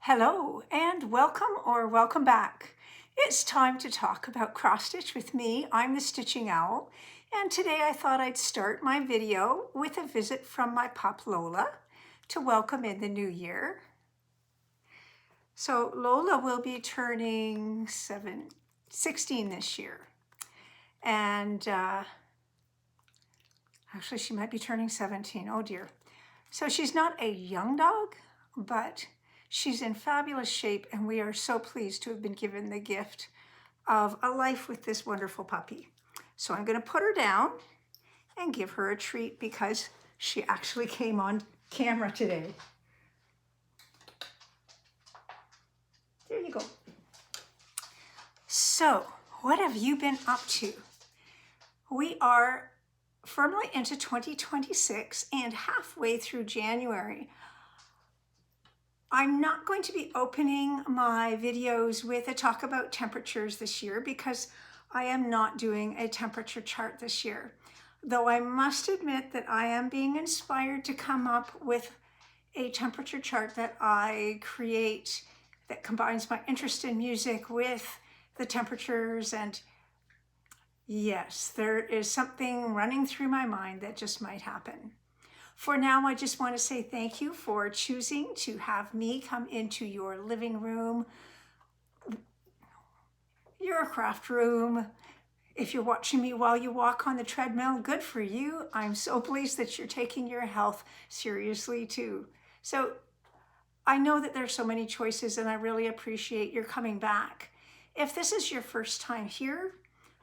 Hello and welcome or welcome back. It's time to talk about cross stitch with me. I'm the Stitching Owl, and today I thought I'd start my video with a visit from my pup Lola to welcome in the new year. So Lola will be turning 16 this year, and actually she might be turning 17. Oh dear. So she's not a young dog, but she's in fabulous shape, and we are so pleased to have been given the gift of a life with this wonderful puppy. So I'm going to put her down and give her a treat because she actually came on camera today. There you go. So, what have you been up to? We are firmly into 2026 and halfway through January. I'm not going to be opening my videos with a talk about temperatures this year because I am not doing a temperature chart this year. Though I must admit that I am being inspired to come up with a temperature chart that I create that combines my interest in music with the temperatures, and yes, there is something running through my mind that just might happen. For now, I just want to say thank you for choosing to have me come into your living room, your craft room. If you're watching me while you walk on the treadmill, good for you. I'm so pleased that you're taking your health seriously too. So I know that there's so many choices, and I really appreciate your coming back. If this is your first time here,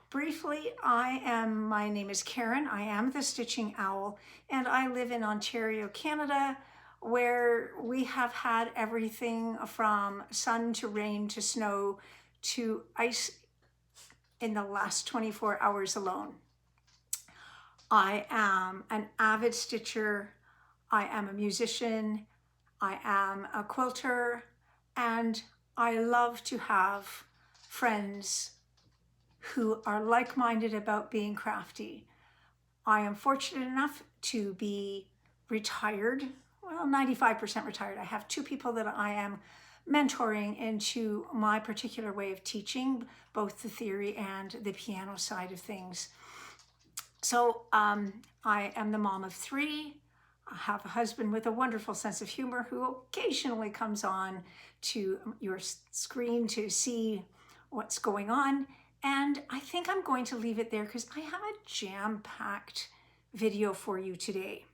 briefly, my name is Karen. I am the Stitching Owl, and I live in Ontario, Canada, where we have had everything from sun to rain to snow to ice in the last 24 hours alone. I am an avid stitcher. I am a musician. I am a quilter, and I love to have friends who are like-minded about being crafty. I am fortunate enough to be retired, well, 95% retired. I have two people that I am mentoring into my particular way of teaching, both the theory and the piano side of things. So I am the mom of three. I have a husband with a wonderful sense of humor who occasionally comes on to your screen to see what's going on. And I think I'm going to leave it there because I have a jam-packed video for you today.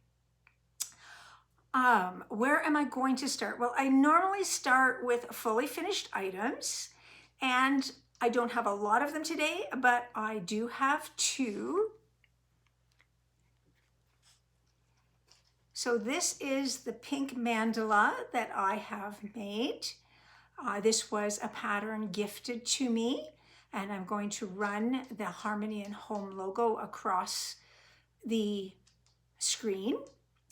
Where am I going to start? Well, I normally start with fully finished items, and I don't have a lot of them today, but I do have two. So this is the pink mandala that I have made. This was a pattern gifted to me, and I'm going to run the Harmony and Home logo across the screen.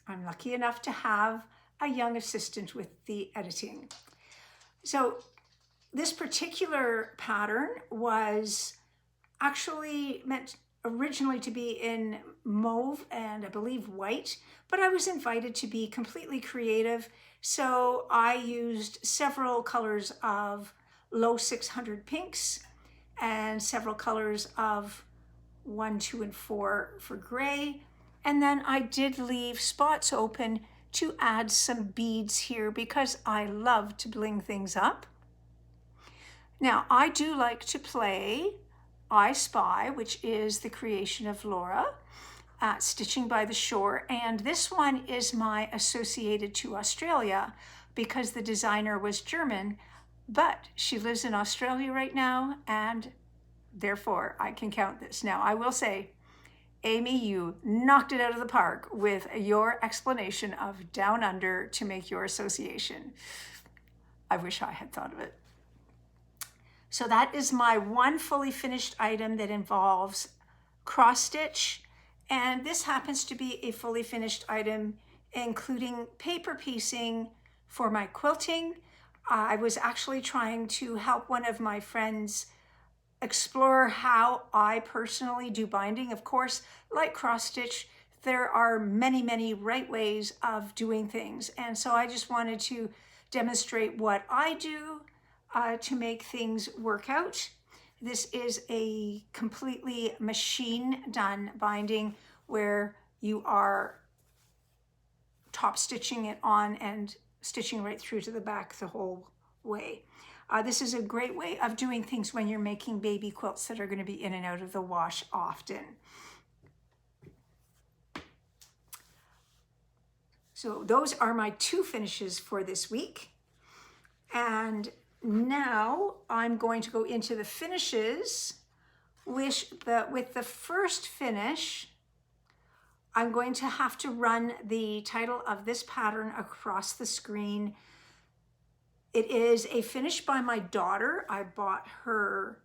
I'm lucky enough to have a young assistant with the editing. So this particular pattern was actually meant originally to be in mauve and I believe white, but I was invited to be completely creative. So I used several colors of low 600 pinks and several colors of 1, 2, and 4 for gray. And then I did leave spots open to add some beads here because I love to bling things up. Now, I do like to play I Spy, which is the creation of Laura at Stitching by the Shore. And this one is my associated to Australia because the designer was German, but she lives in Australia right now, and therefore I can count this. Now, I will say, Amy, you knocked it out of the park with your explanation of Down Under to make your association. I wish I had thought of it. So that is my one fully finished item that involves cross stitch. And this happens to be a fully finished item, including paper piecing for my quilting. I was actually trying to help one of my friends explore how I personally do binding. Of course, like cross stitch, there are many, many right ways of doing things. And so I just wanted to demonstrate what I do to make things work out. This is a completely machine done binding where you are top stitching it on and stitching right through to the back the whole way. This is a great way of doing things when you're making baby quilts that are going to be in and out of the wash often. So those are my 2 finishes for this week. And now I'm going to go into the finishes. With the first finish, I'm going to have to run the title of this pattern across the screen. It is a finish by my daughter. I bought her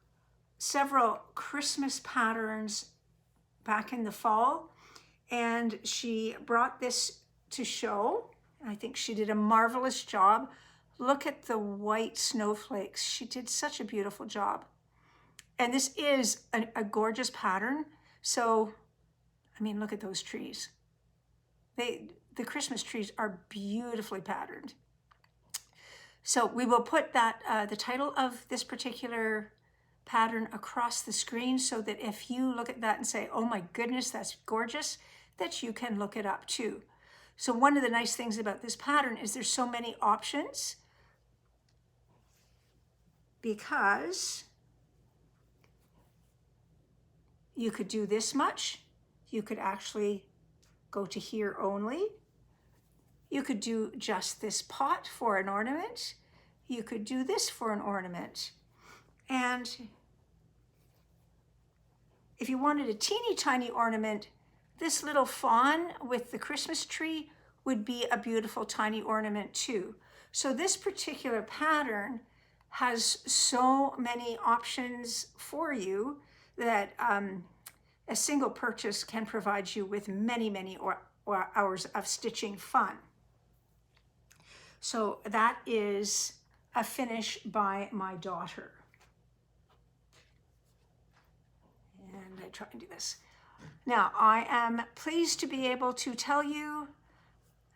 several Christmas patterns back in the fall, and she brought this to show. I think she did a marvelous job. Look at the white snowflakes. She did such a beautiful job. And this is a gorgeous pattern. So, I mean, look at those trees. The Christmas trees are beautifully patterned. So we will put that the title of this particular pattern across the screen so that if you look at that and say, oh my goodness, that's gorgeous, that you can look it up too. So one of the nice things about this pattern is there's so many options because you could do this much. You could actually go to here only. You could do just this pot for an ornament. You could do this for an ornament. And if you wanted a teeny tiny ornament, this little fawn with the Christmas tree would be a beautiful tiny ornament too. So this particular pattern has so many options for you that a single purchase can provide you with many, many hours of stitching fun. So that is a finish by my daughter. And I try and do this. Now, I am pleased to be able to tell you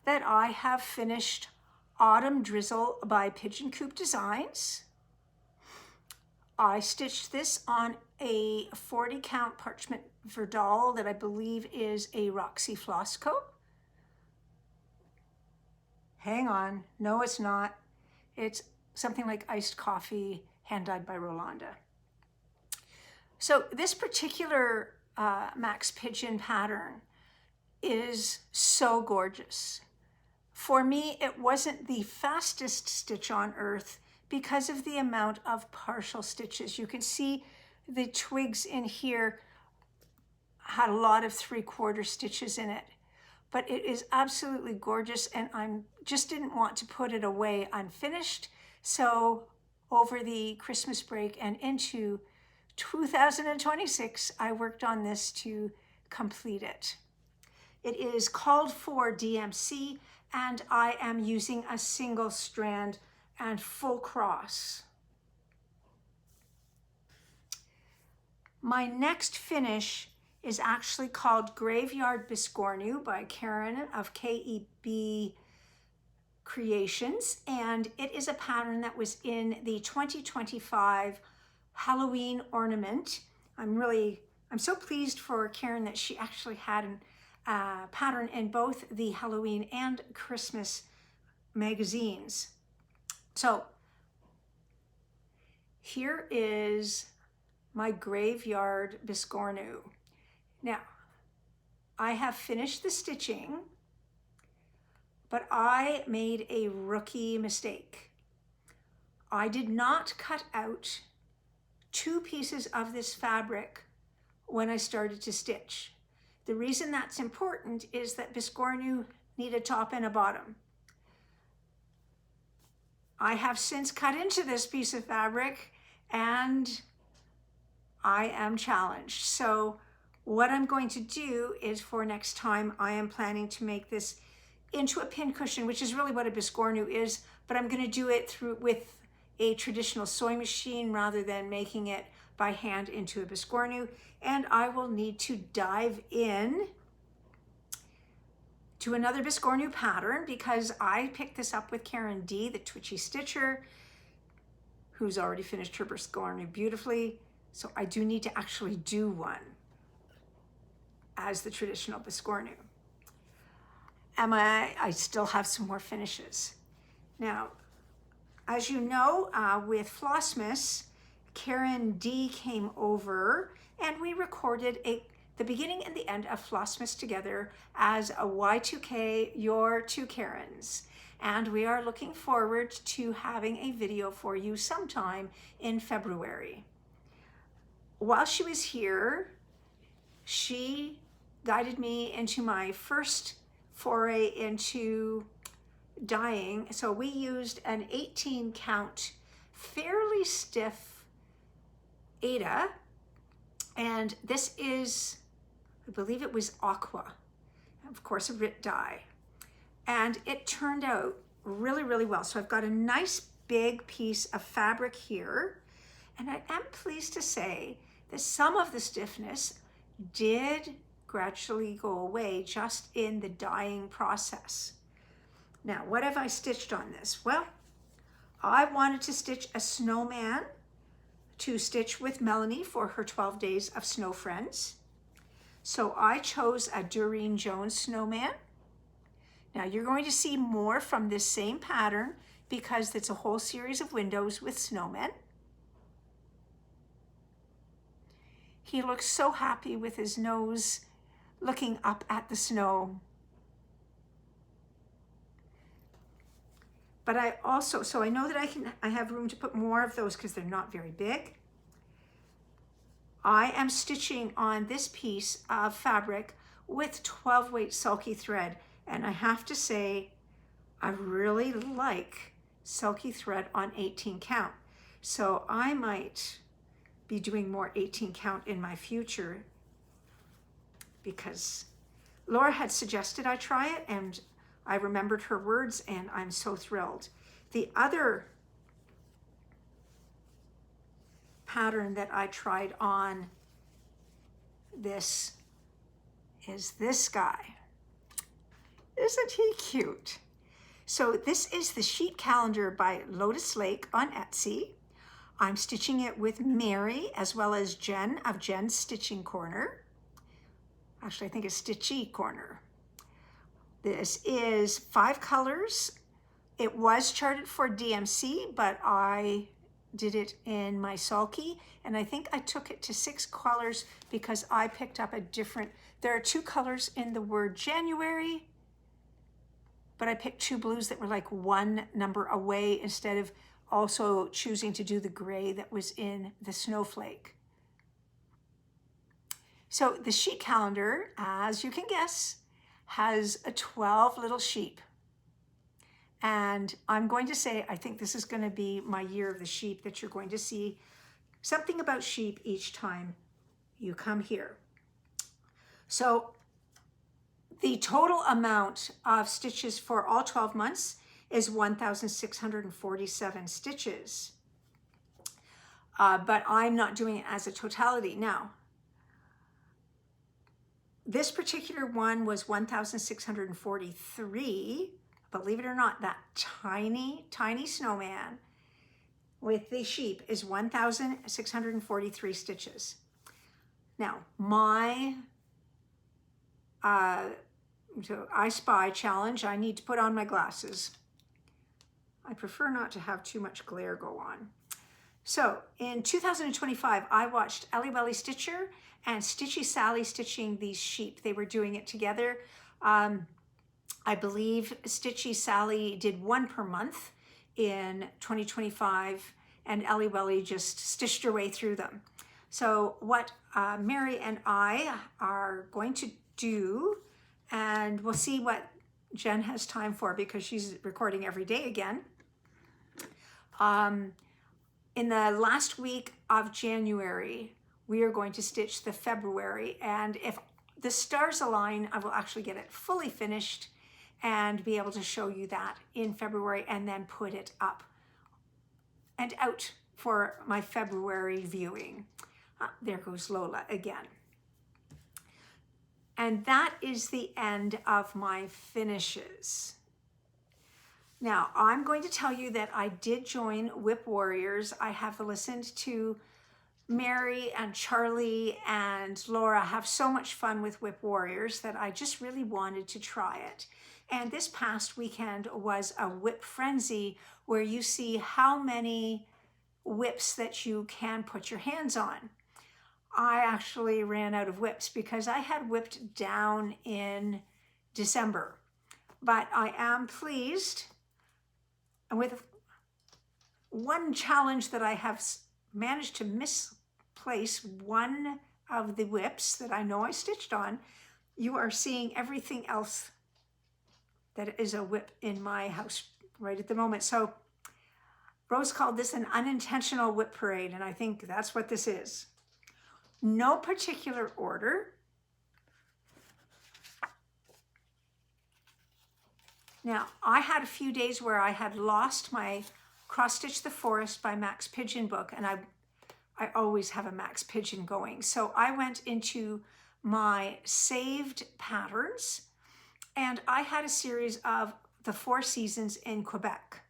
that I have finished Autumn Drizzle by Pigeon Coop Designs. I stitched this on a 40 count parchment verdal that I believe is a Roxy Floss Co. Hang on, no it's not. It's something like iced coffee, hand dyed by Rolanda. So this particular Max Pigeon pattern is so gorgeous. For me, it wasn't the fastest stitch on earth because of the amount of partial stitches. You can see the twigs in here had a lot of 3/4 stitches in it, but it is absolutely gorgeous, and I just didn't want to put it away unfinished. So over the Christmas break and into 2026, I worked on this to complete it. It is called for DMC, and I am using a single strand and full cross. My next finish is actually called Graveyard Biscornu by Karen of KEB Creations, and it is a pattern that was in the 2025 Halloween ornament. I'm so pleased for Karen that she actually had a pattern in both the Halloween and Christmas magazines. So here is my Graveyard Biscornu. Now, I have finished the stitching, but I made a rookie mistake. I did not cut out 2 pieces of this fabric when I started to stitch. The reason that's important is that Biscornu need a top and a bottom. I have since cut into this piece of fabric and I am challenged. So what I'm going to do is for next time, I am planning to make this into a pin cushion, which is really what a Biscornu is, but I'm going to do it with a traditional sewing machine rather than making it by hand into a biscornu, and I will need to dive in to another biscornu pattern because I picked this up with Karen D, the Twitchy Stitcher, who's already finished her biscornu beautifully. So I do need to actually do one as the traditional biscornu. I still have some more finishes. Now, as you know, with Flossmas, Karen D came over and we recorded the beginning and the end of Flossmas together as a Y2K, Your Two Karens. And we are looking forward to having a video for you sometime in February. While she was here, she guided me into my first foray into dyeing. So we used an 18 count, fairly stiff Aida. And this is, I believe it was aqua, of course, a RIT dye. And it turned out really, really well. So I've got a nice big piece of fabric here. And I am pleased to say that some of the stiffness did gradually go away just in the dyeing process. Now, what have I stitched on this? Well, I wanted to stitch a snowman to stitch with Melanie for her 12 Days of Snow Friends. So I chose a Doreen Jones snowman. Now you're going to see more from this same pattern because it's a whole series of windows with snowmen. He looks so happy with his nose looking up at the snow. But I also, so I know that I have room to put more of those because they're not very big. I am stitching on this piece of fabric with 12 weight sulky thread. And I have to say, I really like sulky thread on 18 count. So I might be doing more 18 count in my future because Laura had suggested I try it and I remembered her words and I'm so thrilled. The other pattern that I tried on this is this guy. Isn't he cute? So this is the sheet calendar by Lotus Lake on Etsy. I'm stitching it with Mary as well as Jen of Jen's Stitching Corner. Actually, I think it's Stitchy Corner. This is 5 colors. It was charted for DMC, but I did it in my sulky, and I think I took it to 6 colors because I picked up a different, there are 2 colors in the word January, but I picked 2 blues that were like 1 number away instead of also choosing to do the gray that was in the snowflake. So the sheet calendar, as you can guess, has a 12 little sheep. And I'm going to say, I think this is going to be my year of the sheep, that you're going to see something about sheep each time you come here. So the total amount of stitches for all 12 months is 1,647 stitches. But I'm not doing it as a totality. Now, this particular one was 1,643. Believe it or not, that tiny, tiny snowman with the sheep is 1,643 stitches. Now, my so I Spy challenge, I need to put on my glasses. I prefer not to have too much glare go on. So in 2025, I watched Ellie Welly Stitcher and Stitchy Sally stitching these sheep. They were doing it together. I believe Stitchy Sally did 1 per month in 2025, and Ellie Welly just stitched her way through them. So what Mary and I are going to do, and we'll see what Jen has time for because she's recording every day again. In the last week of January, we are going to stitch the February, and if the stars align, I will actually get it fully finished and be able to show you that in February and then put it up and out for my February viewing. There goes Lola again. And that is the end of my finishes. Now, I'm going to tell you that I did join Whip Warriors. I have listened to Mary and Charlie and Laura have so much fun with Whip Warriors that I just really wanted to try it. And this past weekend was a whip frenzy where you see how many whips that you can put your hands on. I actually ran out of whips because I had whipped down in December. But I am pleased with one challenge that I have managed to misplace one of the whips that I know I stitched on. You are seeing everything else that is a whip in my house right at the moment. So Rose called this an unintentional whip parade, and I think that's what this is. No particular order. Now, I had a few days where I had lost my Cross Stitch the Forest by Max Pigeon book, and I always have a Max Pigeon going. So I went into my saved patterns, and I had a series of the 4 seasons in Quebec.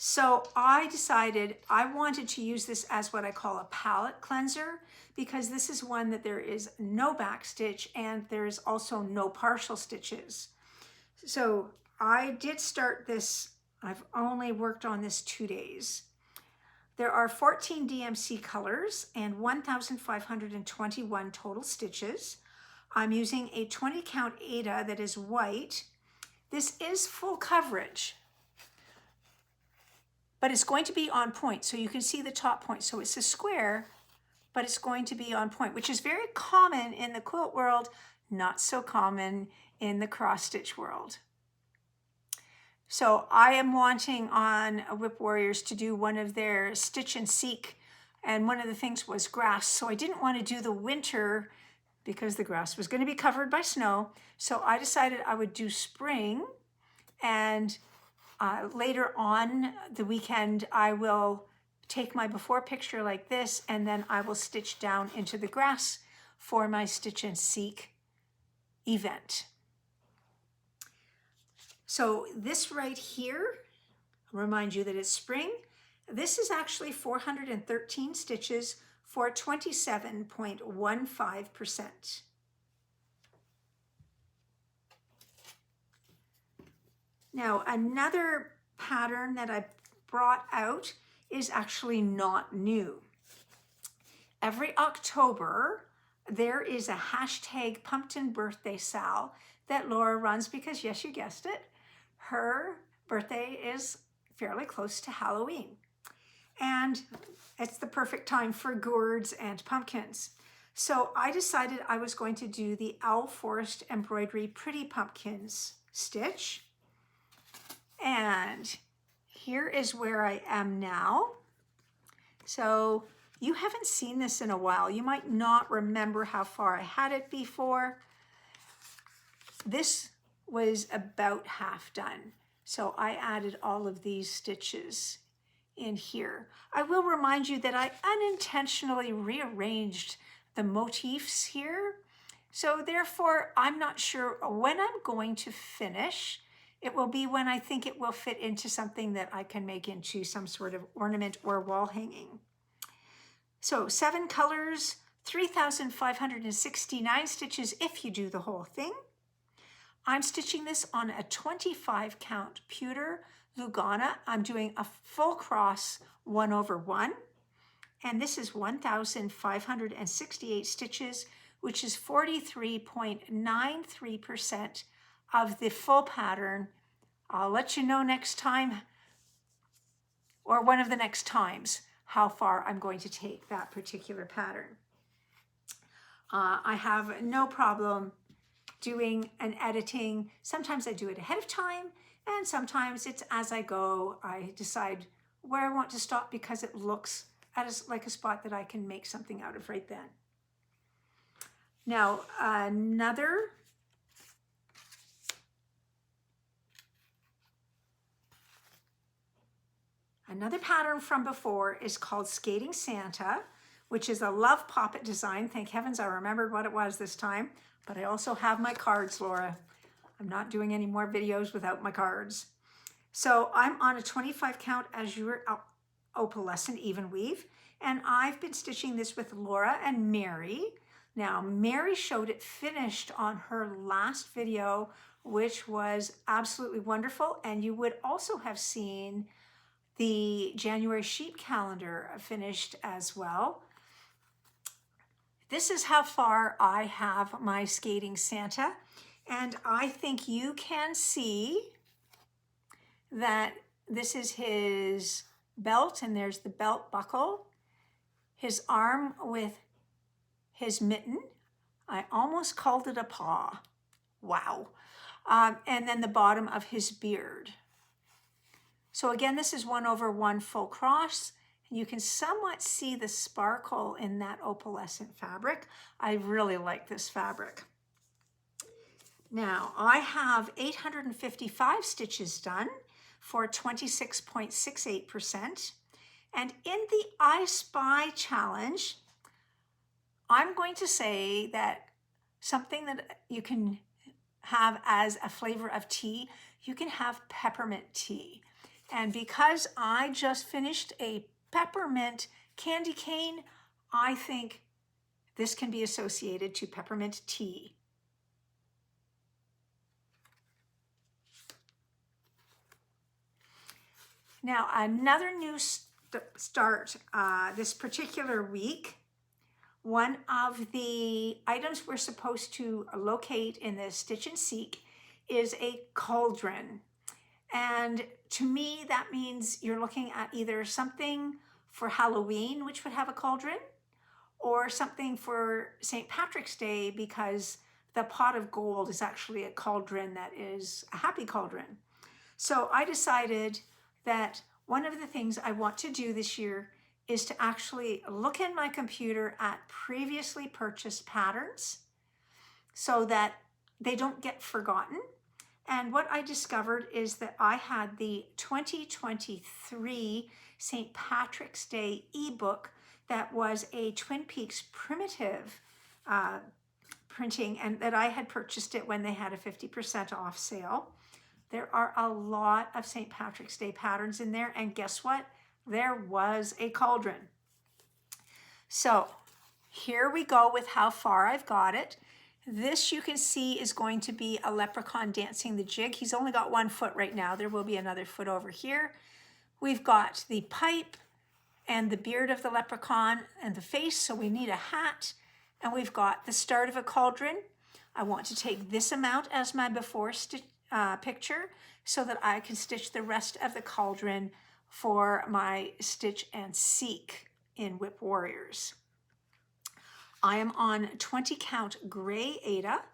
So I decided I wanted to use this as what I call a palette cleanser, because this is one that there is no back stitch and there's also no partial stitches. So I did start this, I've only worked on this 2 days. There are 14 DMC colors and 1,521 total stitches. I'm using a 20 count Aida that is white. This is full coverage, but it's going to be on point. So you can see the top point. So it's a square, but it's going to be on point, which is very common in the quilt world, not so common in the cross stitch world. So I am wanting on Whip Warriors to do one of their stitch and seek. And one of the things was grass. So I didn't want to do the winter because the grass was going to be covered by snow. So I decided I would do spring, and later on the weekend, I will take my before picture like this, and then I will stitch down into the grass for my stitch and seek event. So this right here, I'll remind you that it's spring. This is actually 413 stitches for 27.15%. Now, another pattern that I brought out is actually not new. Every October, there is a hashtag pumpkin birthday sal that Laura runs because, yes, you guessed it, her birthday is fairly close to Halloween. And it's the perfect time for gourds and pumpkins. So I decided I was going to do the Owl Forest Embroidery Pretty Pumpkins stitch. And here is where I am now. So you haven't seen this in a while. You might not remember how far I had it before. This was about half done. So I added all of these stitches in here. I will remind you that I unintentionally rearranged the motifs here. So therefore, I'm not sure when I'm going to finish. It will be when I think it will fit into something that I can make into some sort of ornament or wall hanging. So 7 colors, 3,569 stitches if you do the whole thing. I'm stitching this on a 25 count pewter Lugana. I'm doing a full cross 1/1, and this is 1,568 stitches, which is 43.93% of the full pattern. I'll let you know next time, or one of the next times, how far I'm going to take that particular pattern. I have no problem doing an editing. Sometimes I do it ahead of time, and sometimes it's as I go. I decide where I want to stop because it looks like a spot that I can make something out of right then. Now, another pattern from before is called Skating Santa, which is a Love Poppet design. Thank heavens I remembered what it was this time, but I also have my cards, Laura. I'm not doing any more videos without my cards. So I'm on a 25 count Azure opalescent even weave, and I've been stitching this with Laura and Mary. Now, Mary showed it finished on her last video, which was absolutely wonderful, and you would also have seen the January sheep calendar finished as well. This is how far I have my skating Santa, and I think you can see that this is his belt, and there's the belt buckle, his arm with his mitten. I almost called it a paw. Wow. And then the bottom of his beard. So again, this is 1/1 full cross. You can somewhat see the sparkle in that opalescent fabric. I really like this fabric. Now, I have 855 stitches done for 26.68%. And in the I Spy challenge, I'm going to say that something that you can have as a flavor of tea, you can have peppermint tea. And because I just finished a peppermint candy cane, I think this can be associated to peppermint tea. Now, another new start this particular week. One of the items we're supposed to locate in the Stitch and Seek is a cauldron. And to me, that means you're looking at either something for Halloween, which would have a cauldron, or something for St. Patrick's Day, because the pot of gold is actually a cauldron that is a happy cauldron. So I decided that one of the things I want to do this year is to actually look in my computer at previously purchased patterns so that they don't get forgotten. And what I discovered is that I had the 2023 St. Patrick's Day ebook that was a Twin Peaks primitive printing, and that I had purchased it when they had a 50% off sale. There are a lot of St. Patrick's Day patterns in there, and guess what? There was a cauldron. So here we go with how far I've got it. This you can see is going to be a leprechaun dancing the jig. He's only got 1 foot right now. There will be another foot over here. We've got the pipe and the beard of the leprechaun and the face, so we need a hat. And we've got the start of a cauldron. I want to take this amount as my before picture so that I can stitch the rest of the cauldron for my Stitch and Seek in Whip Warriors. I am on 20 count gray Aida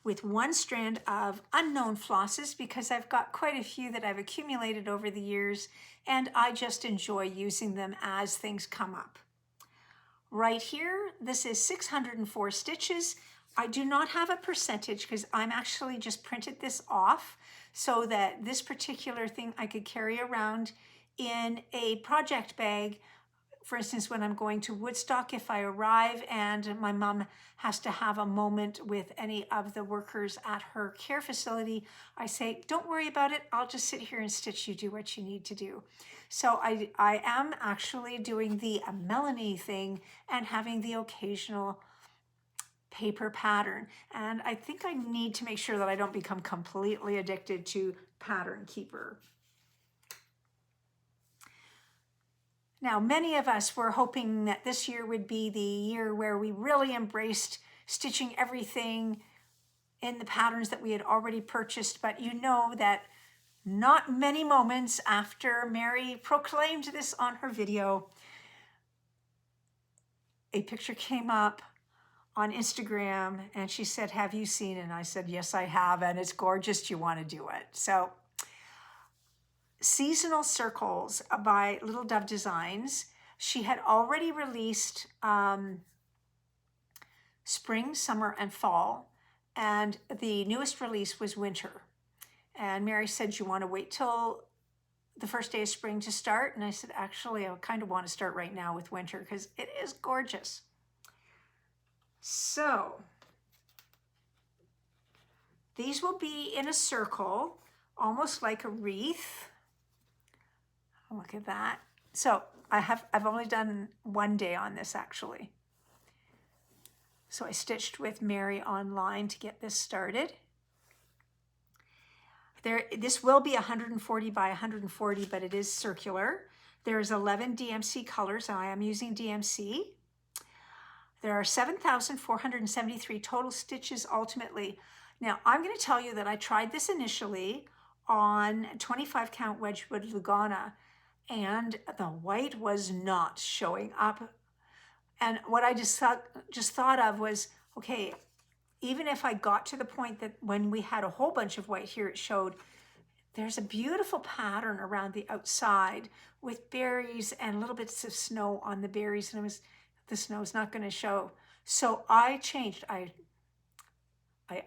with 1 strand of unknown flosses because I've got quite a few that I've accumulated over the years, and I just enjoy using them as things come up. Right here, this is 604 stitches. I do not have a percentage because I'm actually just printed this off so that this particular thing I could carry around in a project bag. For instance, when I'm going to Woodstock, if I arrive and my mom has to have a moment with any of the workers at her care facility, I say, don't worry about it. I'll just sit here and stitch. You do what you need to do. So I am actually doing the Melanie thing and having the occasional paper pattern. And I think I need to make sure that I don't become completely addicted to Pattern Keeper. Now, many of us were hoping that this year would be the year where we really embraced stitching everything in the patterns that we had already purchased, but you know that not many moments after Mary proclaimed this on her video, a picture came up on Instagram and she said, have you seen it? And I said, yes, I have, and it's gorgeous. Do you want to do it? So Seasonal Circles by Little Dove Designs. She had already released spring, summer, and fall, and the newest release was winter. And Mary said, you want to wait till the first day of spring to start. And I said, actually, I kind of want to start right now with winter because it is gorgeous. So these will be in a circle, almost like a wreath. Look at that. So I've only done one day on this actually. So I stitched with Mary online to get this started. This will be 140 by 140, but it is circular. There's 11 DMC colors, and I am using DMC. There are 7,473 total stitches ultimately. Now, I'm going to tell you that I tried this initially on 25 count Wedgwood Lugana, and the white was not showing up. And what I just thought of was, okay, even if I got to the point that when we had a whole bunch of white here, it showed there's a beautiful pattern around the outside with berries and little bits of snow on the berries, and the snow's not going to show. So I changed. I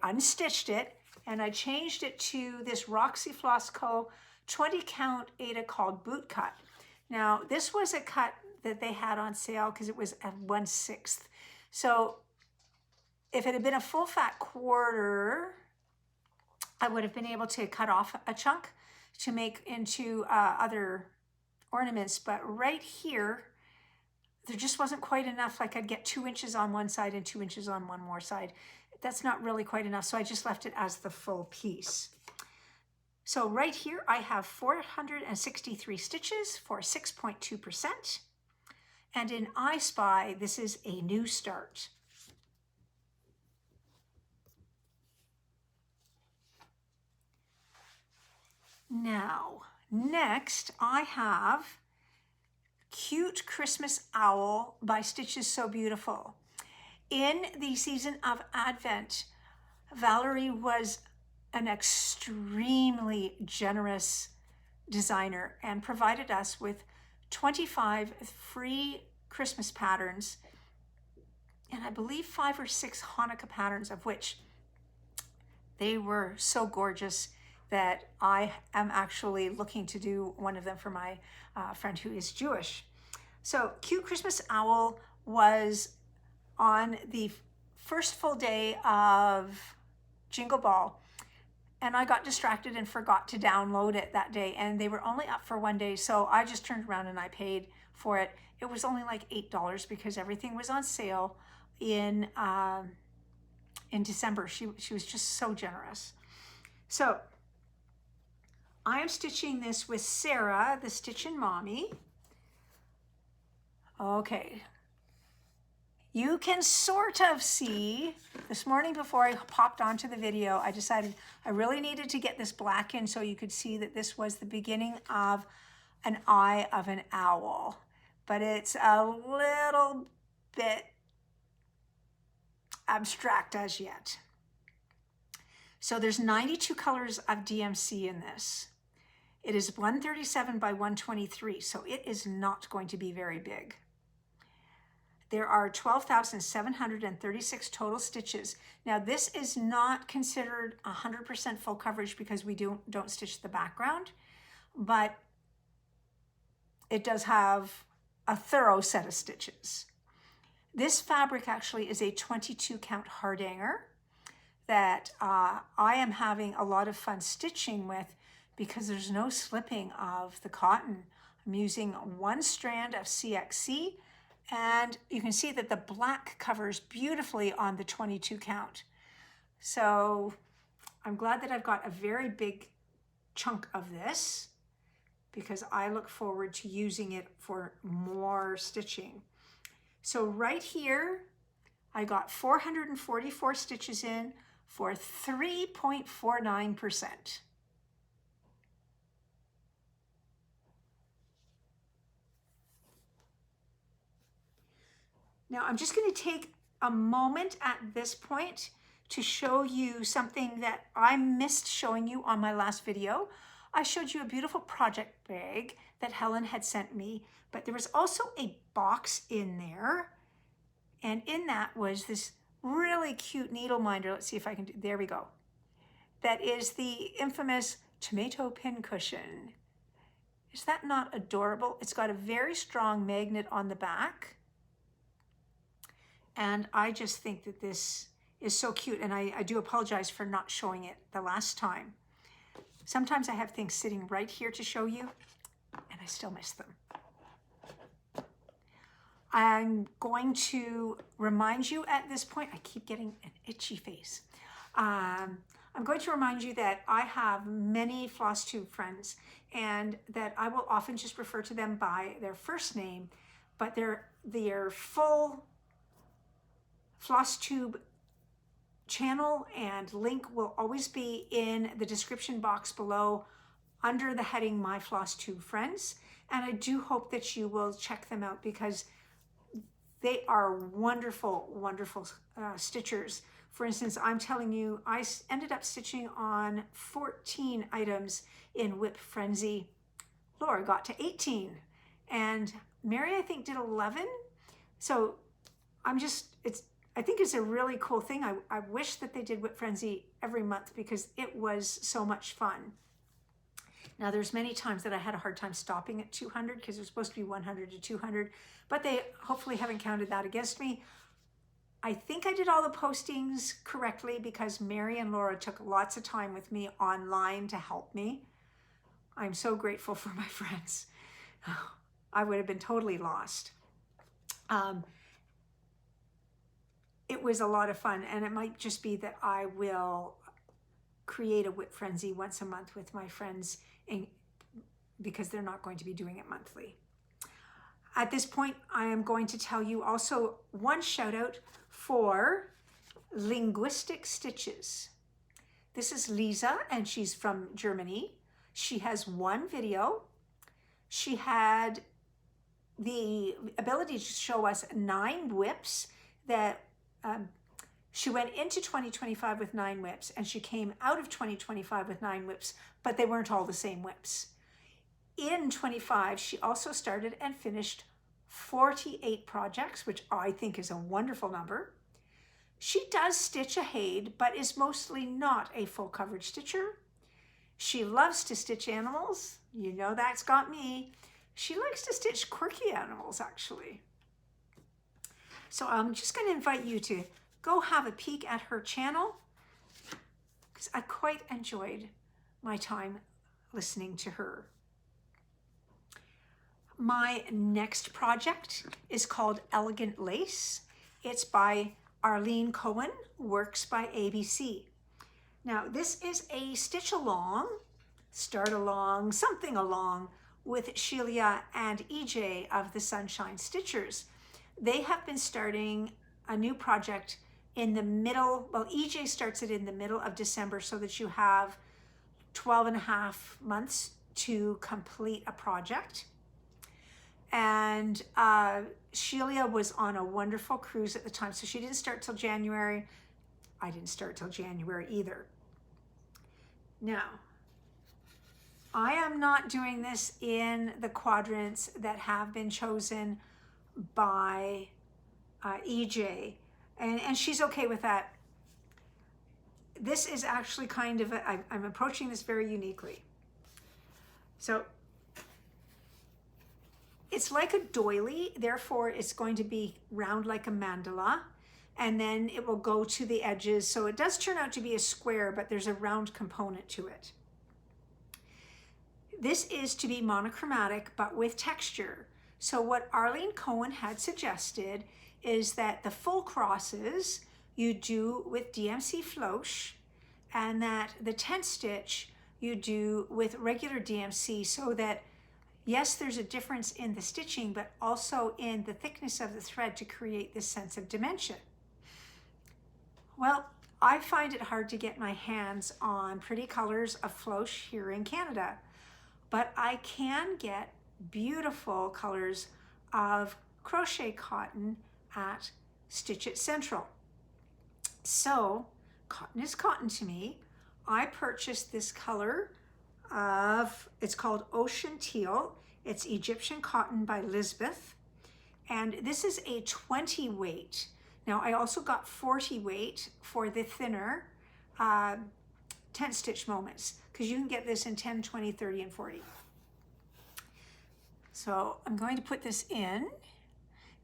unstitched it, and I changed it to this Roxy Floss Co. 20 count Aida called Boot Cut. Now, this was a cut that they had on sale because it was at 1/6. So if it had been a full fat quarter, I would have been able to cut off a chunk to make into other ornaments. But right here, there just wasn't quite enough. Like I'd get 2 inches on one side and 2 inches on one more side. That's not really quite enough. So I just left it as the full piece. So right here, I have 463 stitches for 6.2%. And in I Spy, this is a new start. Now, next I have Cute Christmas Owl by Stitches So Beautiful. In the season of Advent, Valerie was an extremely generous designer and provided us with 25 free Christmas patterns, and I believe 5 or 6 Hanukkah patterns, of which they were so gorgeous that I am actually looking to do one of them for my friend who is Jewish. So Cute Christmas Owl was on the first full day of Jingle Ball, and I got distracted and forgot to download it that day, and they were only up for one day, so I just turned around and I paid for it. It was only like $8 because everything was on sale in December. She was just so generous. So I am stitching this with Sarah, the Stitchin' Mommy. Okay. You can sort of see, this morning before I popped onto the video, I decided I really needed to get this black in so you could see that this was the beginning of an eye of an owl. But it's a little bit abstract as yet. So there's 92 colors of DMC in this. It is 137 by 123, so it is not going to be very big. There are 12,736 total stitches. Now this is not considered 100% full coverage because we don't stitch the background, but it does have a thorough set of stitches. This fabric actually is a 22 count hardanger that I am having a lot of fun stitching with because there's no slipping of the cotton. I'm using 1 strand of CXC, and you can see that the black covers beautifully on the 22 count. So I'm glad that I've got a very big chunk of this because I look forward to using it for more stitching. So right here, I got 444 stitches in for 3.49%. Now I'm just going to take a moment at this point to show you something that I missed showing you on my last video. I showed you a beautiful project bag that Helen had sent me, but there was also a box in there, and in that was this really cute needle minder. Let's see if I can do, there we go. That is the infamous tomato pin cushion. Is that not adorable? It's got a very strong magnet on the back. And I just think that this is so cute. And I do apologize for not showing it the last time. Sometimes I have things sitting right here to show you, and I still miss them. I'm going to remind you at this point, I keep getting an itchy face. I'm going to remind you that I have many Flosstube friends, and that I will often just refer to them by their first name, but their full Flosstube channel and link will always be in the description box below under the heading My Flosstube Friends. And I do hope that you will check them out, because they are wonderful, wonderful stitchers. For instance, I'm telling you, I ended up stitching on 14 items in Whip Frenzy. Laura got to 18, and Mary, I think, did 11. So I think it's a really cool thing. I wish that they did Whip Frenzy every month, because it was so much fun. Now, there's many times that I had a hard time stopping at 200, because it was supposed to be 100 to 200, but they hopefully haven't counted that against me. I think I did all the postings correctly, because Mary and Laura took lots of time with me online to help me. I'm so grateful for my friends. I would have been totally lost. It was a lot of fun, and it might just be that I will create a Whip Frenzy once a month with my friends, because they're not going to be doing it monthly. At this point, I am going to tell you also one shout out for Linguistic Stitches. This is Leeza, and she's from Germany. She has one video. She had the ability to show us 9 whips that she went into 2025 with 9 whips, and she came out of 2025 with 9 whips, but they weren't all the same whips. In 25, she also started and finished 48 projects, which I think is a wonderful number. She does stitch ahead, but is mostly not a full coverage stitcher. She loves to stitch animals. You know, that's got me. She likes to stitch quirky animals, actually. So I'm just going to invite you to go have a peek at her channel, because I quite enjoyed my time listening to her. My next project is called Elegant Lace. It's by Arlene Cohen, Works by ABC. Now, this is a stitch along, start along, something along with Shelia and EJ of the Sunshine Stitchers. They have been starting a new project in the middle, well, EJ starts it in the middle of December, so that you have 12 and a half months to complete a project. And Shelia was on a wonderful cruise at the time, so she didn't start till January. I didn't start till January either. Now, I am not doing this in the quadrants that have been chosen by EJ, and she's okay with that. This is actually kind of, I'm approaching this very uniquely. So it's like a doily, therefore it's going to be round like a mandala, and then it will go to the edges. So it does turn out to be a square, but there's a round component to it. This is to be monochromatic, but with texture. So what Arlene Cohen had suggested is that the full crosses you do with DMC Floche, and that the 10th stitch you do with regular DMC, so that yes, there's a difference in the stitching, but also in the thickness of the thread to create this sense of dimension. Well, I find it hard to get my hands on pretty colors of Floche here in Canada, but I can get beautiful colors of crochet cotton at Stitch It Central. So cotton is cotton to me. I purchased this color of, it's called Ocean Teal. It's Egyptian cotton by Lisbeth. And this is a 20 weight. Now I also got 40 weight for the thinner 10 stitch moments, because you can get this in 10, 20, 30, and 40. So I'm going to put this in.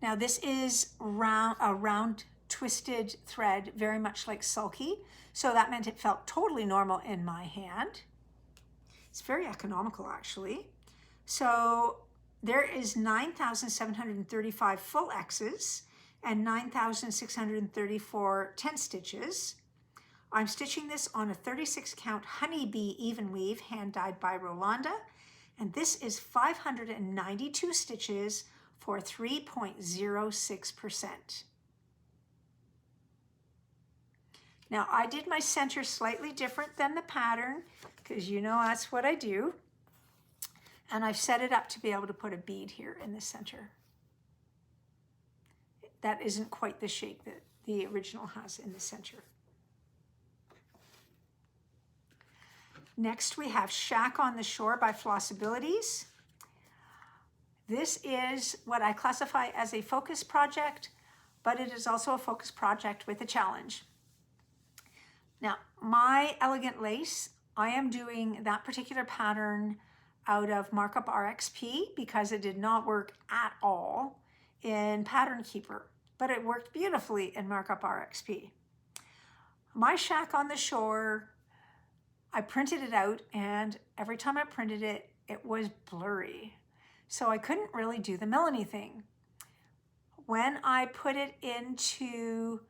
Now this is a round twisted thread, very much like sulky. So that meant it felt totally normal in my hand. It's very economical actually. So there is 9,735 full X's and 9,634 10 stitches. I'm stitching this on a 36 count honeybee even weave hand dyed by Rolanda, and this is 592 stitches for 3.06%. Now I did my center slightly different than the pattern because you know that's what I do. And I've set it up to be able to put a bead here in the center. That isn't quite the shape that the original has in the center. Next we have Shack on the Shore by Flossabilities. This is what I classify as a focus project, but it is also a focus project with a challenge. Now, my elegant lace, I am doing that particular pattern out of Markup RXP because it did not work at all in Pattern Keeper, but it worked beautifully in Markup RXP. My Shack on the Shore, I printed it out, and every time I printed it, it was blurry. So I couldn't really do the Melanie thing. When I put it into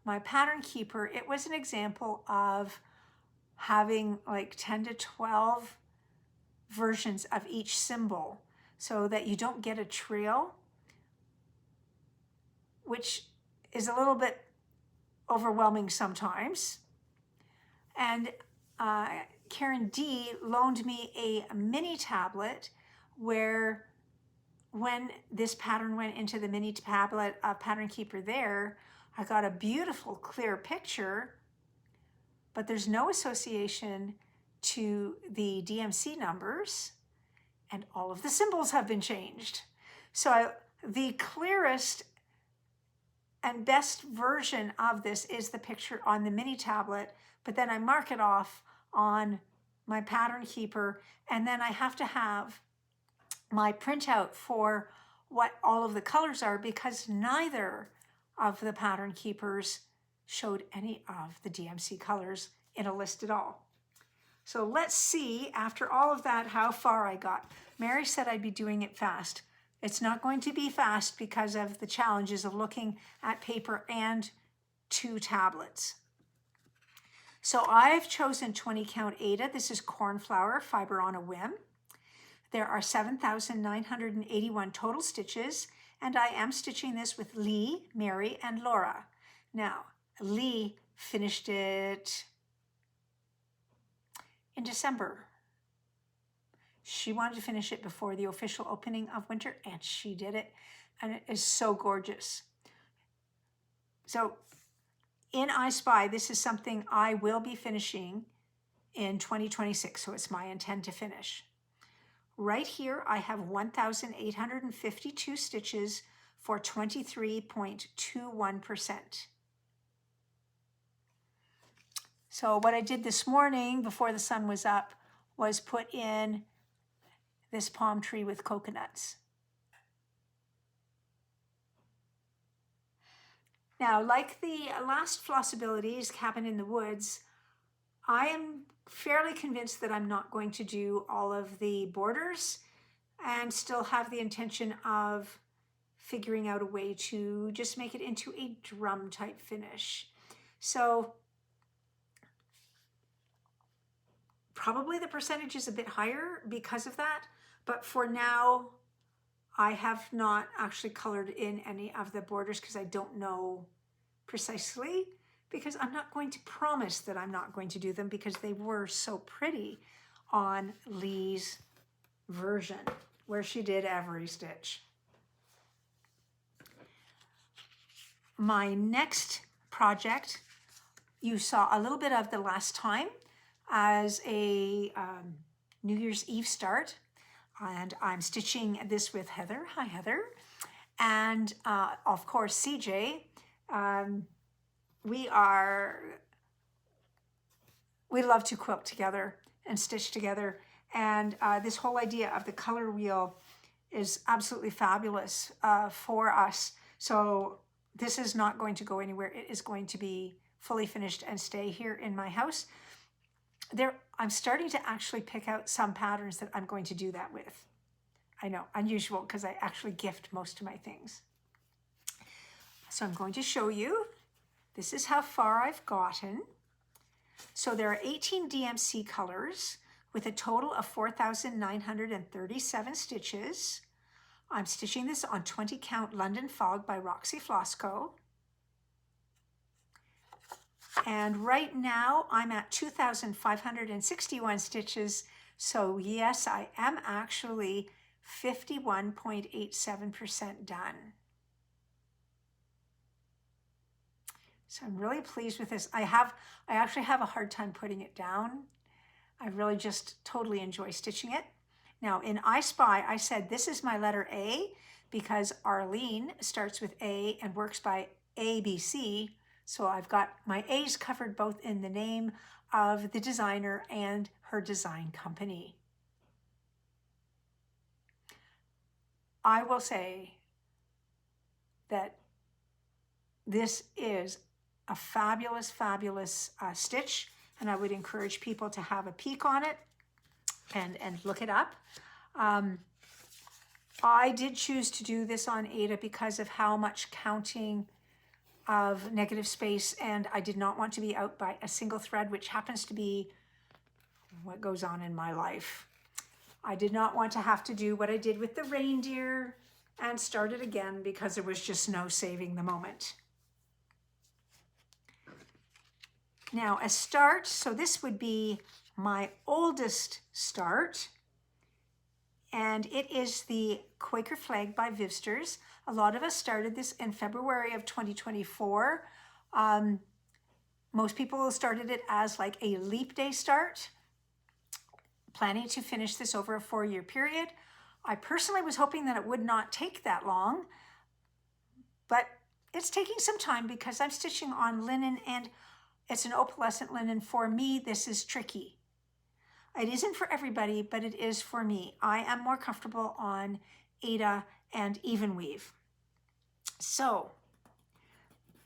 my Pattern Keeper, it was an example of having like 10 to 12 versions of each symbol so that you don't get a trail, which is a little bit overwhelming sometimes. And Karen D loaned me a mini tablet where when this pattern went into the mini tablet of Pattern Keeper there, I got a beautiful clear picture, but there's no association to the DMC numbers, and all of the symbols have been changed. So the clearest and best version of this is the picture on the mini tablet, but then I mark it off on my Pattern Keeper, and then I have to have my printout for what all of the colors are because neither of the Pattern Keepers showed any of the DMC colors in a list at all. So let's see, after all of that, how far I got. Mary said I'd be doing it fast. It's not going to be fast because of the challenges of looking at paper and 2 tablets. So I've chosen 20 count Ada. This is cornflower fiber on a whim. There are 7,981 total stitches, and I am stitching this with Leigh, Mary, and Laura. Now, Leigh finished it in December. She wanted to finish it before the official opening of winter, and she did it, and it is so gorgeous. So in I Spy, this is something I will be finishing in 2026, so it's my intent to finish. Right here, I have 1,852 stitches for 23.21%. So what I did this morning before the sun was up was put in this palm tree with coconuts. Now, like the last Flossabilities, Cabin in the Woods, I am fairly convinced that I'm not going to do all of the borders and still have the intention of figuring out a way to just make it into a drum type finish. So probably the percentage is a bit higher because of that, but for now, I have not actually colored in any of the borders because I don't know precisely, because I'm not going to promise that I'm not going to do them because they were so pretty on Leigh's version where she did every stitch. My next project, you saw a little bit of the last time as a New Year's Eve start, and I'm stitching this with Heather. Hi, Heather. And of course, CJ. We love to quilt together and stitch together. And this whole idea of the color wheel is absolutely fabulous for us. So this is not going to go anywhere. It is going to be fully finished and stay here in my house. I'm starting to actually pick out some patterns that I'm going to do that with. I know, unusual, because I actually gift most of my things. So I'm going to show you. This is how far I've gotten. So there are 18 DMC colors with a total of 4,937 stitches. I'm stitching this on 20 count London Fog by Roxy Flosco. And right now I'm at 2,561 stitches. So yes, I am actually 51.87% done. So I'm really pleased with this. I actually have a hard time putting it down. I really just totally enjoy stitching it. Now in I Spy, I said this is my letter A because Arlene starts with A and works by ABC. So I've got my A's covered both in the name of the designer and her design company. I will say that this is a fabulous, fabulous stitch, and I would encourage people to have a peek on it and look it up. I did choose to do this on Aida because of how much counting of negative space, and I did not want to be out by a single thread, which happens to be what goes on in my life. I did not want to have to do what I did with the reindeer and start it again because there was just no saving the moment. Now a start, so this would be my oldest start, and it is the Quaker flag by Vivsters. A lot of us started this in February of 2024. Most people started it as like a leap day start, planning to finish this over a 4-year period. I personally was hoping that it would not take that long, but it's taking some time because I'm stitching on linen, and it's an opalescent linen. For me, this is tricky. It isn't for everybody, but it is for me. I am more comfortable on Aida and even weave. So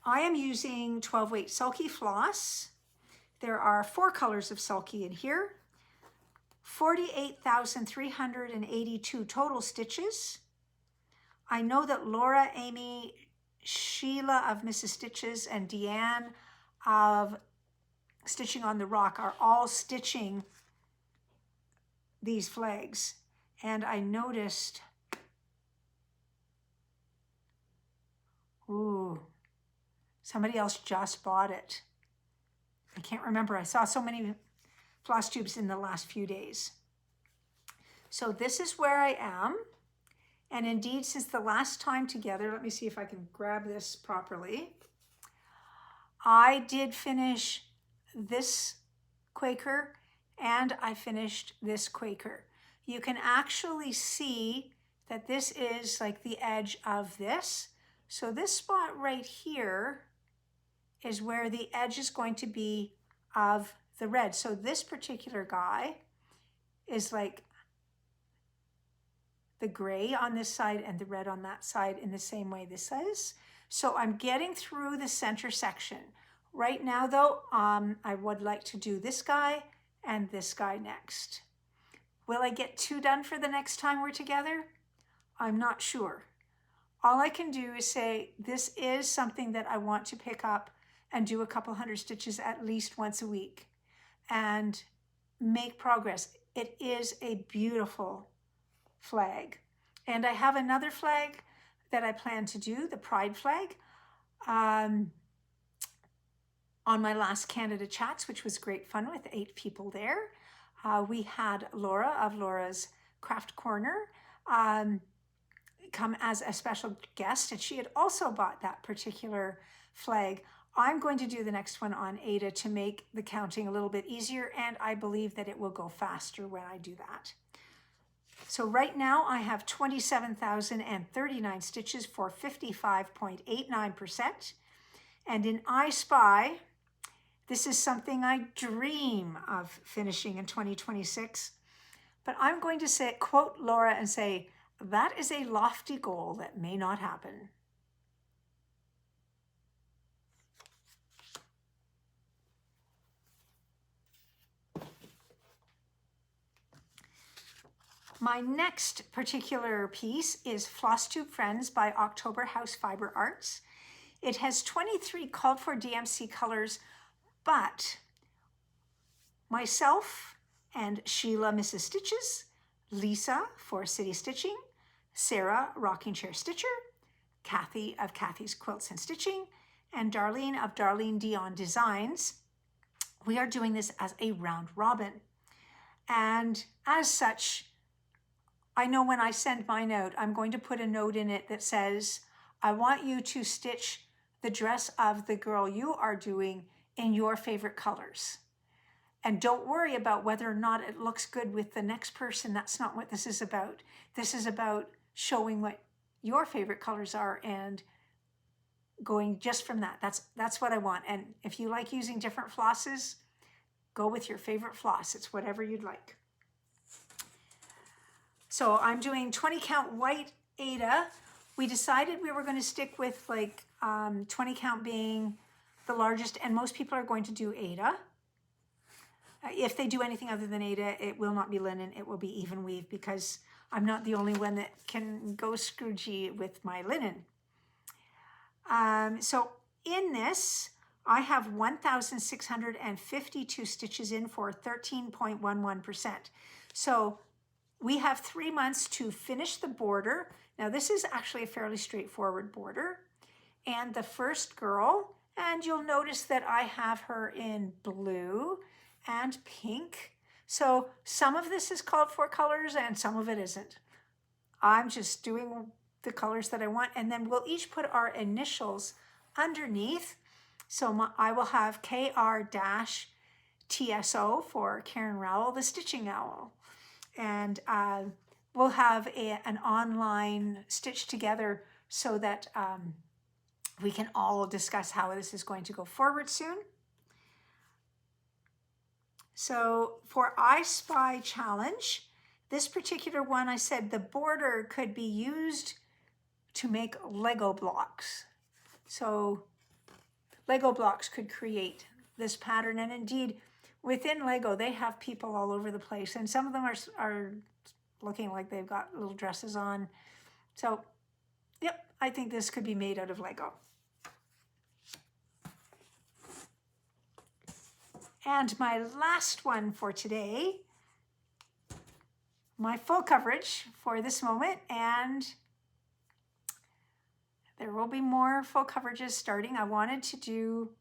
I am using 12 weight sulky floss. There are 4 colors of sulky in here. 48,382 total stitches. I know that Laura, Amy, Sheila of Mrs. Stitches, and Deanne of Stitching on the Rock are all stitching these flags. And I noticed, ooh, somebody else just bought it. I can't remember. I saw so many floss tubes in the last few days. So this is where I am. And indeed, since the last time together, let me see if I can grab this properly. I did finish this Quaker and I finished this Quaker. You can actually see that this is like the edge of this. So this spot right here is where the edge is going to be of the red. So this particular guy is like the gray on this side and the red on that side in the same way this is. So I'm getting through the center section. Right now though, I would like to do this guy and this guy next. Will I get 2 done for the next time we're together? I'm not sure. All I can do is say this is something that I want to pick up and do a couple hundred stitches at least once a week and make progress. It is a beautiful flag. And I have another flag that I plan to do, the Pride flag, on my last Canada Chats, which was great fun with 8 people there. We had Laura of Laura's Craft Corner come as a special guest, and she had also bought that particular flag. I'm going to do the next one on Aida to make the counting a little bit easier, and I believe that it will go faster when I do that. So right now I have 27,039 stitches for 55.89%. And in I Spy, this is something I dream of finishing in 2026. But I'm going to say, quote Laura and say, that is a lofty goal that may not happen. My next particular piece is Flosstube Friends by October House Fiber Arts. It has 23 called for DMC colors, but myself and Sheila, Mrs. Stitches, Leeza for City Stitching, Sarah, Rocking Chair Stitcher, Kathy of Kathy's Quilts and Stitching, and Darlene of Darlene Dion Designs. We are doing this as a round robin. And as such, I know when I send my note, I'm going to put a note in it that says, I want you to stitch the dress of the girl you are doing in your favorite colors. And don't worry about whether or not it looks good with the next person. That's not what this is about. This is about showing what your favorite colors are and going just from that. That's what I want. And if you like using different flosses, go with your favorite floss. It's whatever you'd like. So I'm doing 20 count white Aida. We decided we were going to stick with like 20 count being the largest, and most people are going to do Aida. If they do anything other than Aida, it will not be linen, it will be even weave, because I'm not the only one that can go scroogey with my linen. So in this, I have 1,652 stitches in for 13.11%. So we have 3 months to finish the border. Now this is actually a fairly straightforward border. And the first girl, and you'll notice that I have her in blue and pink. So some of this is called for colors and some of it isn't. I'm just doing the colors that I want, and then we'll each put our initials underneath. So I will have KR-TSO for Karen Rowell, the Stitching Owl. And we'll have an online stitch together so that we can all discuss how this is going to go forward soon. So for I Spy Challenge, this particular one, I said the border could be used to make Lego blocks. So Lego blocks could create this pattern. And indeed, within Lego, they have people all over the place. And some of them are looking like they've got little dresses on. So, yep, I think this could be made out of Lego. And my last one for today, my full coverage for this moment, and there will be more full coverages starting. I wanted to do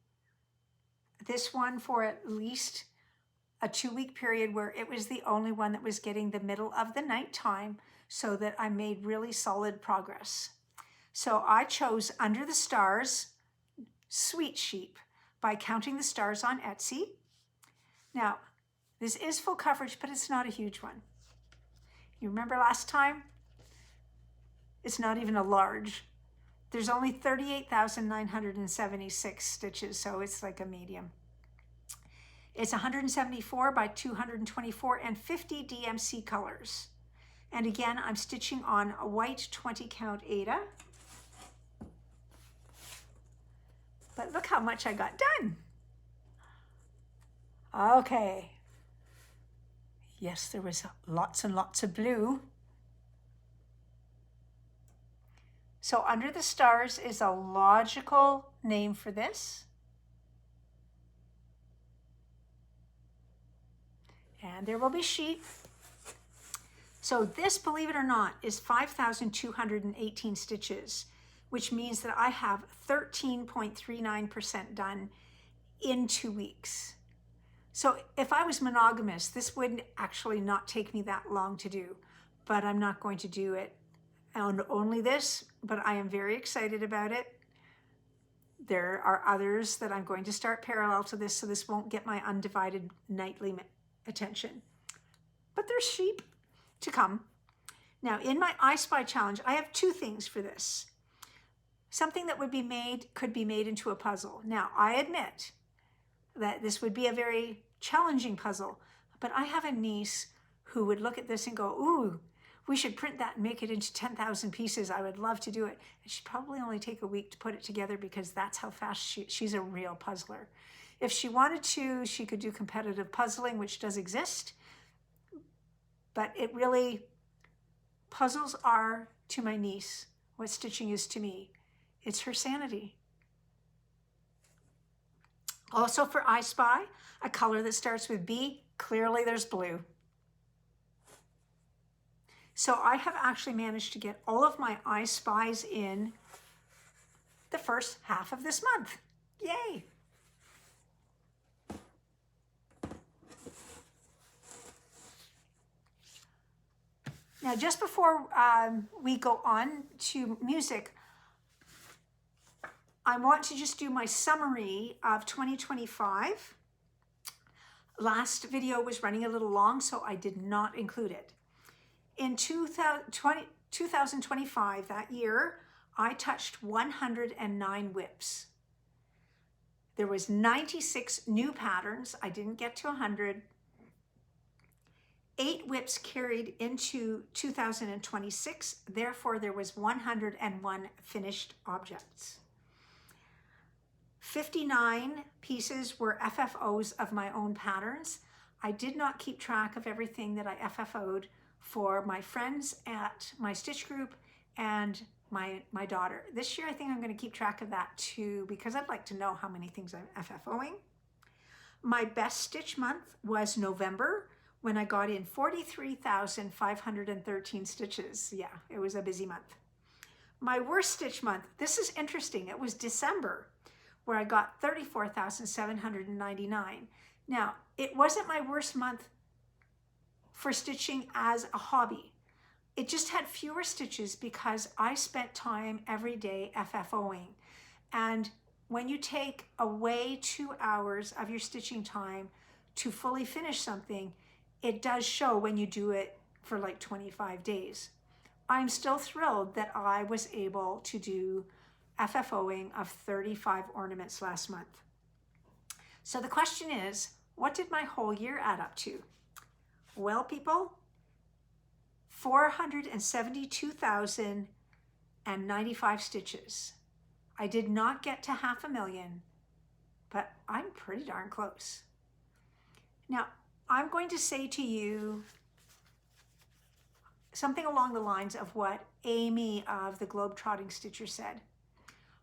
this one for at least a 2-week period where it was the only one that was getting the middle of the night time, so that I made really solid progress. So I chose Under the Stars, Sweet Sheep by Counting the Stars on Etsy. Now, this is full coverage, but it's not a huge one. You remember last time? It's not even a large. There's only 38,976 stitches, so it's like a medium. It's 174 by 224 and 50 DMC colors. And again, I'm stitching on a white 20 count Aida. But look how much I got done. Okay. Yes, there was lots and lots of blue. So Under the Stars is a logical name for this. And there will be sheep. So this, believe it or not, is 5,218 stitches, which means that I have 13.39% done in 2 weeks. So if I was monogamous, this would actually not take me that long to do, but I'm not going to do it on only this, but I am very excited about it. There are others that I'm going to start parallel to this, so this won't get my undivided nightly attention. But there's sheep to come. Now in my I Spy Challenge, I have 2 things for this. Something that would be made, could be made into a puzzle. Now I admit that this would be a very challenging puzzle, but I have a niece who would look at this and go, ooh, We should print that and make it into 10,000 pieces. I would love to do it. It should probably only take a week to put it together because that's how fast she's a real puzzler. If she wanted to, she could do competitive puzzling, which does exist. But it really, puzzles are to my niece what stitching is to me. It's her sanity. Also for I Spy, a color that starts with B, clearly there's blue. So I have actually managed to get all of my I Spies in the first half of this month. Yay! Now, just before we go on to music, I want to just do my summary of 2025. Last video was running a little long, so I did not include it. In 2025, that year, I touched 109 whips. There was 96 new patterns. I didn't get to 100. 8 whips carried into 2026. Therefore, there was 101 finished objects. 59 pieces were FFOs of my own patterns. I did not keep track of everything that I FFO'd for my friends at my stitch group and my daughter. This year, I think I'm going to keep track of that too because I'd like to know how many things I'm FFOing. My best stitch month was November when I got in 43,513 stitches. Yeah, it was a busy month. My worst stitch month, this is interesting, it was December where I got 34,799. Now, it wasn't my worst month for stitching as a hobby. It just had fewer stitches because I spent time every day FFOing. And when you take away 2 hours of your stitching time to fully finish something, it does show when you do it for like 25 days. I'm still thrilled that I was able to do FFOing of 35 ornaments last month. So the question is, what did my whole year add up to? Well, people, 472,095 stitches. I did not get to 500,000, but I'm pretty darn close. Now, I'm going to say to you something along the lines of what Amy of the Globetrotting Stitcher said.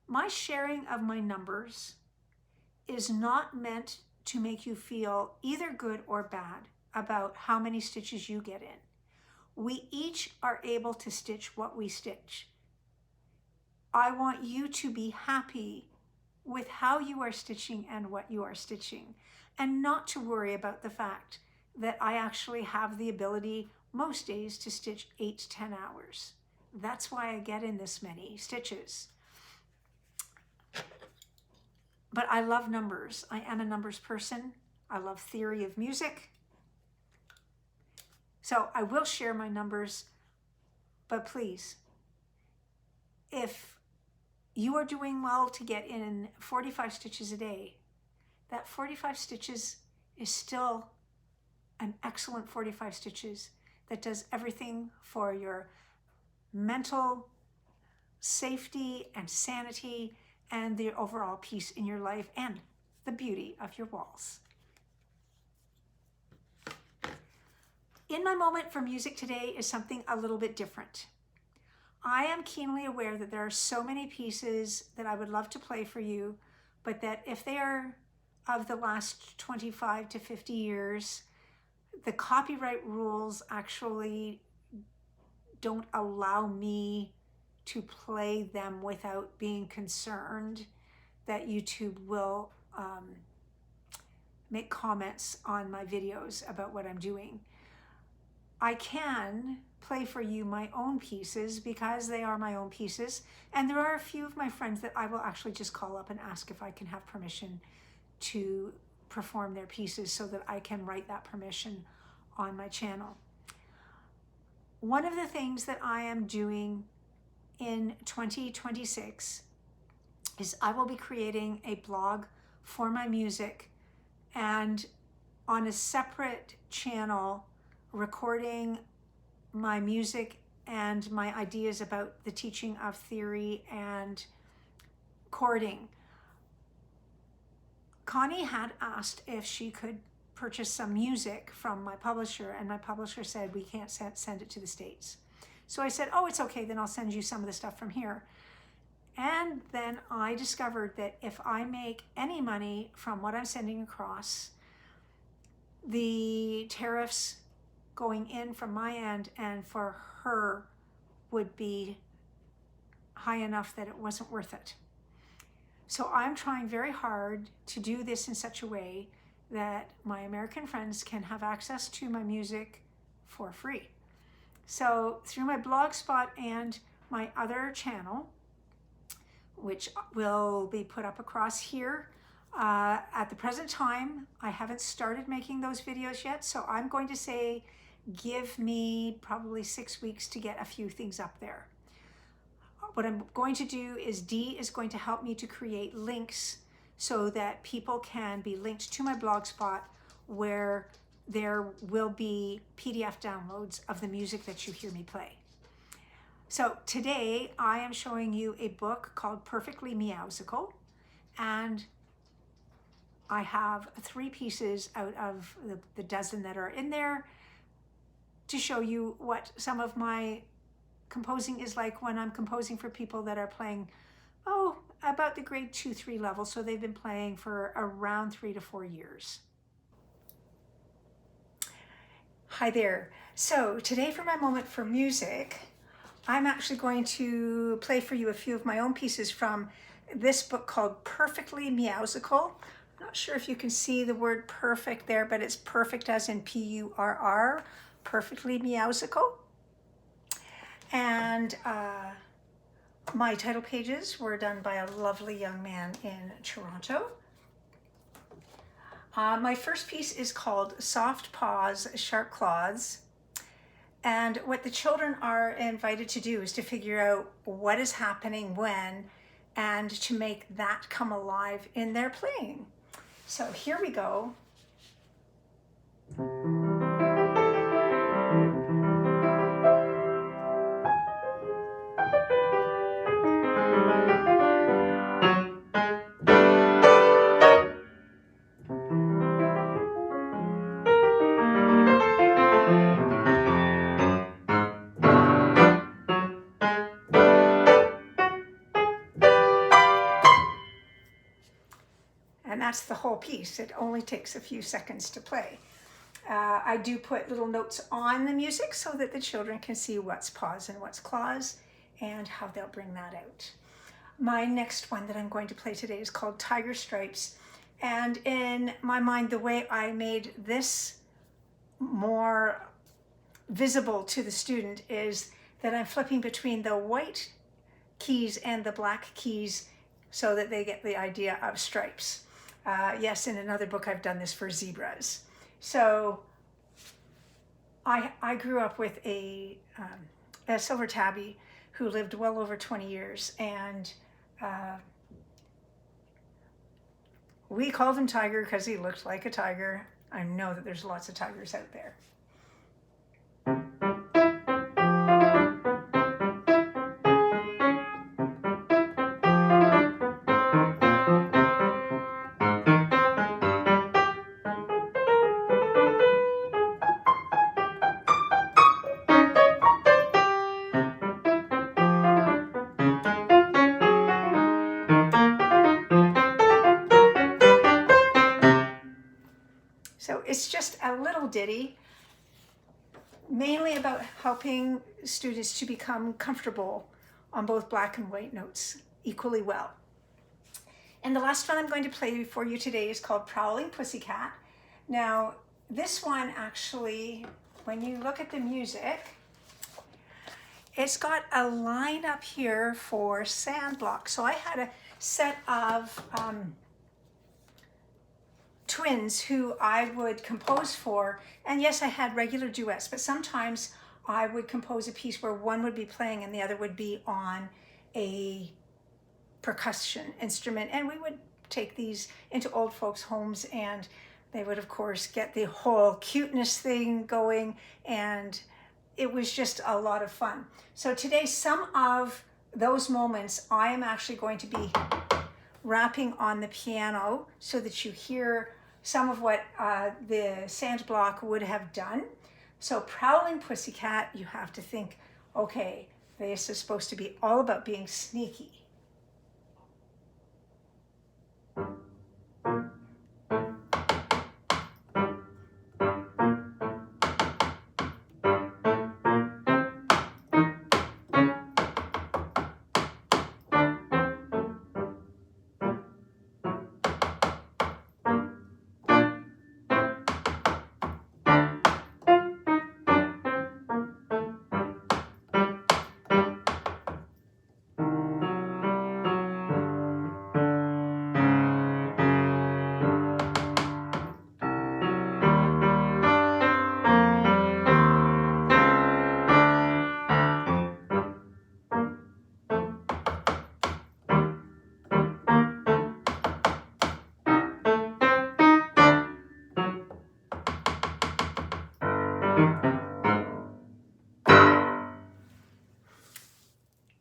My sharing of my numbers is not meant to make you feel either good or bad about how many stitches you get in. We each are able to stitch what we stitch. I want you to be happy with how you are stitching and what you are stitching, and not to worry about the fact that I actually have the ability most days to stitch 8 to 10 hours. That's why I get in this many stitches. But I love numbers. I am a numbers person. I love theory of music. So I will share my numbers, but please, if you are doing well to get in 45 stitches a day, that 45 stitches is still an excellent 45 stitches that does everything for your mental safety and sanity and the overall peace in your life and the beauty of your walls. In my moment for music today is something a little bit different. I am keenly aware that there are so many pieces that I would love to play for you, but that if they are of the last 25 to 50 years, the copyright rules actually don't allow me to play them without being concerned that YouTube will make comments on my videos about what I'm doing. I can play for you my own pieces because they are my own pieces, and there are a few of my friends that I will actually just call up and ask if I can have permission to perform their pieces so that I can write that permission on my channel. One of the things that I am doing in 2026 is I will be creating a blog for my music and on a separate channel recording my music and my ideas about the teaching of theory and chording. Connie had asked if she could purchase some music from my publisher, and my publisher said we can't send it to the States. So I said, oh, it's okay, then I'll send you some of the stuff from here. And then I discovered that if I make any money from what I'm sending across, the tariffs going in from my end and for her would be high enough that it wasn't worth it. So I'm trying very hard to do this in such a way that my American friends can have access to my music for free. So through my Blogspot and my other channel, which will be put up across here, at the present time, I haven't started making those videos yet. So I'm going to say, give me probably 6 weeks to get a few things up there. What I'm going to do is Dee is going to help me to create links so that people can be linked to my Blogspot, where there will be PDF downloads of the music that you hear me play. So today I am showing you a book called Perfectly Meowsical, and I have 3 pieces out of the dozen that are in there to show you what some of my composing is like when I'm composing for people that are playing, about the grade 2-3 level. So they've been playing for around 3 to 4 years. Hi there. So today for my moment for music, I'm actually going to play for you a few of my own pieces from this book called Perfectly Meowsical. I'm not sure if you can see the word perfect there, but it's perfect as in P-U-R-R, Perfectly Meowsical. And my title pages were done by a lovely young man in Toronto. My first piece is called Soft Paws, Sharp Claws. And what the children are invited to do is to figure out what is happening when, and to make that come alive in their playing. So here we go. And that's the whole piece. It only takes a few seconds to play. I do put little notes on the music so that the children can see what's paws and what's claws and how they'll bring that out. My next one that I'm going to play today is called Tiger Stripes. And in my mind, the way I made this more visible to the student is that I'm flipping between the white keys and the black keys so that they get the idea of stripes. Yes, in another book I've done this for zebras. So I grew up with a silver tabby who lived well over 20 years, and we called him Tiger because he looked like a tiger. I know that there's lots of tigers out there. So it's just a little ditty, mainly about helping students to become comfortable on both black and white notes equally well. And the last one I'm going to play for you today is called Prowling Pussycat. Now, this one actually, when you look at the music, it's got a line up here for sand blocks. So I had a set of twins who I would compose for, and yes, I had regular duets, but sometimes I would compose a piece where one would be playing and the other would be on a percussion instrument, and we would take these into old folks' homes, and they would of course get the whole cuteness thing going, and it was just a lot of fun. So today, some of those moments, I am actually going to be rapping on the piano so that you hear some of what the sand block would have done. So Prowling Pussycat, you have to think, okay, this is supposed to be all about being sneaky.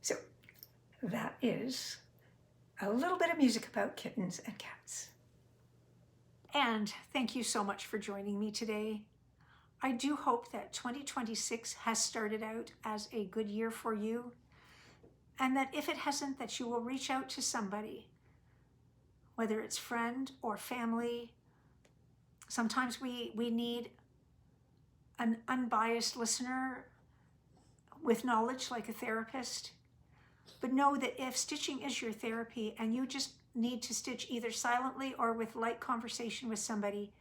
So that is a little bit of music about kittens and cats. And thank you so much for joining me today. I do hope that 2026 has started out as a good year for you, and that if it hasn't, that you will reach out to somebody, whether it's friend or family. Sometimes we need an unbiased listener with knowledge like a therapist. But know that if stitching is your therapy and you just need to stitch either silently or with light conversation with somebody,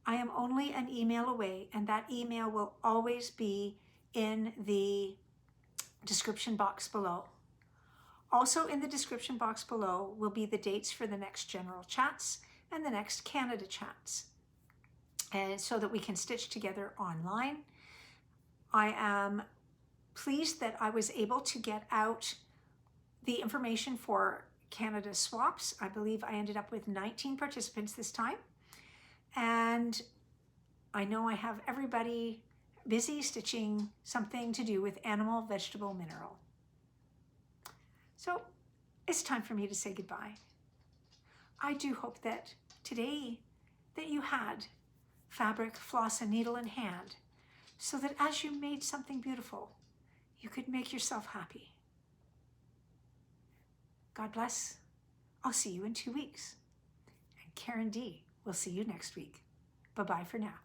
I am only an email away, and that email will always be in the description box below. Also in the description box below will be the dates for the next general chats and the next Canada chats, and so that we can stitch together online. I am pleased that I was able to get out the information for Canada swaps. I believe I ended up with 19 participants this time. And I know I have everybody busy stitching something to do with animal, vegetable, mineral. So it's time for me to say goodbye. I do hope that today that you had fabric, floss, and needle in hand, so that as you made something beautiful, you could make yourself happy. God bless. I'll see you in 2 weeks. And Karen D will see you next week. Bye-bye for now.